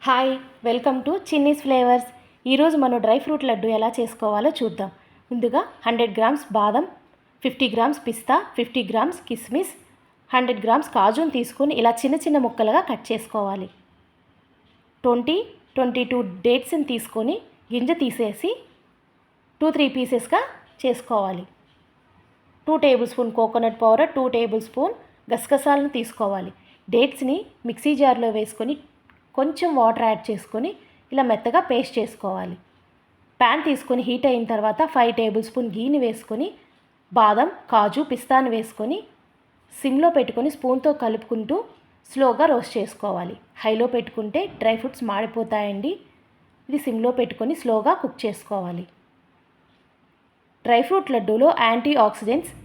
Hi, welcome to Chinni's flavours. ఈరోజు మనం dry fruit laddu ఎలా చేసుకోవాలో చూద్దాం. ముందుగా 100 గ్రామ్స్ బాదం, 50 గ్రామ్స్ పిస్తా, 50 గ్రామ్స్ కిస్మిస్, 100 గ్రామ్స్ కాజును తీసుకొని ఇలా చిన్న చిన్న ముక్కలుగా కట్ చేసుకోవాలి. 22 డేట్స్ని తీసుకొని గింజ తీసేసి 2-3 పీసెస్గా చేసుకోవాలి. 2 table spoon coconut powder, 2 table spoon గసగసాలను తీసుకోవాలి. డేట్స్ని మిక్సీ జార్లో వేసుకొని కొంచెం వాటర్ యాడ్ చేసుకొని ఇలా మెత్తగా పేస్ట్ చేసుకోవాలి. ప్యాన్ తీసుకొని హీట్ అయిన తర్వాత 5 టేబుల్ స్పూన్ గీని వేసుకొని బాదం, కాజు, పిస్తాను వేసుకొని సిమ్లో పెట్టుకొని స్పూన్తో కలుపుకుంటూ స్లోగా రోస్ట్ చేసుకోవాలి. హైలో పెట్టుకుంటే డ్రై ఫ్రూట్స్ మాడిపోతాయండి. ఇది సిమ్లో పెట్టుకొని స్లోగా కుక్ చేసుకోవాలి. డ్రై ఫ్రూట్ లడ్డూలో యాంటీ ఆక్సిడెంట్స్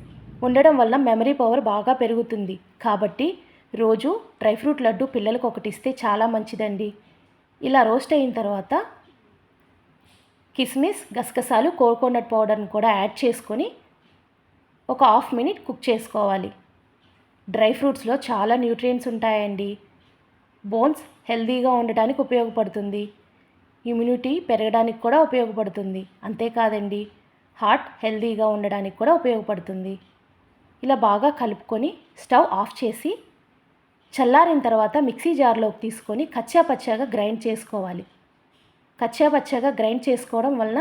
ఉండడం వల్ల మెమరీ పవర్ బాగా పెరుగుతుంది. కాబట్టి రోజు డ్రై ఫ్రూట్ లడ్డు పిల్లలకు ఒకటి ఇస్తే చాలా మంచిదండి. ఇలా రోస్ట్ అయిన తర్వాత కిస్మిస్, గసగసాలు, కోకోనట్ పౌడర్ని కూడా యాడ్ చేసుకొని ఒక హాఫ్ మినిట్ కుక్ చేసుకోవాలి. డ్రై ఫ్రూట్స్లో చాలా న్యూట్రియంట్స్ ఉంటాయండి. బోన్స్ హెల్తీగా ఉండటానికి ఉపయోగపడుతుంది. ఇమ్యూనిటీ పెరగడానికి కూడా ఉపయోగపడుతుంది. అంతేకాదండి, హార్ట్ హెల్తీగా ఉండడానికి కూడా ఉపయోగపడుతుంది. ఇలా బాగా కలుపుకొని స్టవ్ ఆఫ్ చేసి చల్లారిన తర్వాత మిక్సీ జార్లోకి తీసుకొని కచ్చాపచ్చాగా గ్రైండ్ చేసుకోవాలి. కచ్చాపచ్చాగా గ్రైండ్ చేసుకోవడం వలన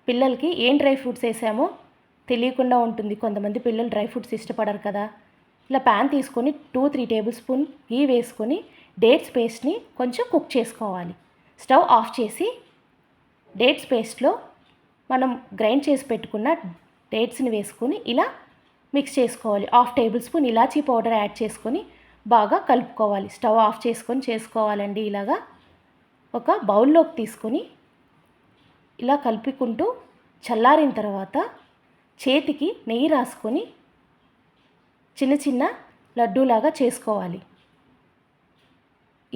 పిల్లలకి ఏం డ్రై ఫ్రూట్స్ వేసామో తెలియకుండా ఉంటుంది. కొంతమంది పిల్లలు డ్రై ఫ్రూట్స్ ఇష్టపడరు కదా. ఇలా ప్యాన్ తీసుకొని 2-3 టేబుల్ స్పూన్ గీ వేసుకొని డేట్స్ పేస్ట్ని కొంచెం కుక్ చేసుకోవాలి. స్టవ్ ఆఫ్ చేసి డేట్స్ పేస్ట్లో మనం గ్రైండ్ చేసి పెట్టుకున్న డేట్స్ని వేసుకొని ఇలా మిక్స్ చేసుకోవాలి. 1/2 టేబుల్ స్పూన్ ఇలాచీ పౌడర్ యాడ్ చేసుకొని బాగా కలుపుకోవాలి. స్టవ్ ఆఫ్ చేసుకొని చేసుకోవాలండి. ఇలాగా ఒక బౌల్లోకి తీసుకొని ఇలా కలుపుకుంటూ చల్లారిన తర్వాత చేతికి నెయ్యి రాసుకొని చిన్న చిన్న లడ్డూలాగా చేసుకోవాలి.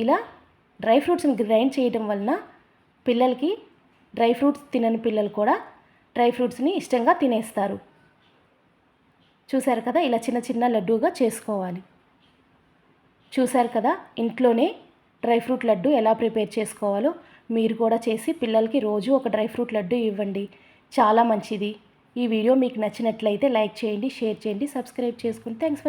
ఇలా డ్రై ఫ్రూట్స్ని గ్రైండ్ చేయడం వలన పిల్లలకి డ్రై ఫ్రూట్స్ తినని పిల్లలు కూడా డ్రై ఫ్రూట్స్ని ఇష్టంగా తినేస్తారు. చూశారు కదా, ఇలా చిన్న చిన్న లడ్డూగా చేసుకోవాలి. చూశారు కదా, ఇంట్లోనే డ్రై ఫ్రూట్ లడ్డు ఎలా ప్రిపేర్ చేసుకోవాలో మీరు కూడా చేసి పిల్లలకి రోజు ఒక డ్రై ఫ్రూట్ లడ్డు ఇవ్వండి. చాలా మంచిది. ఈ వీడియో మీకు నచ్చినట్లయితే లైక్ చేయండి, షేర్ చేయండి, సబ్స్క్రైబ్ చేసుకోండి. Thanks for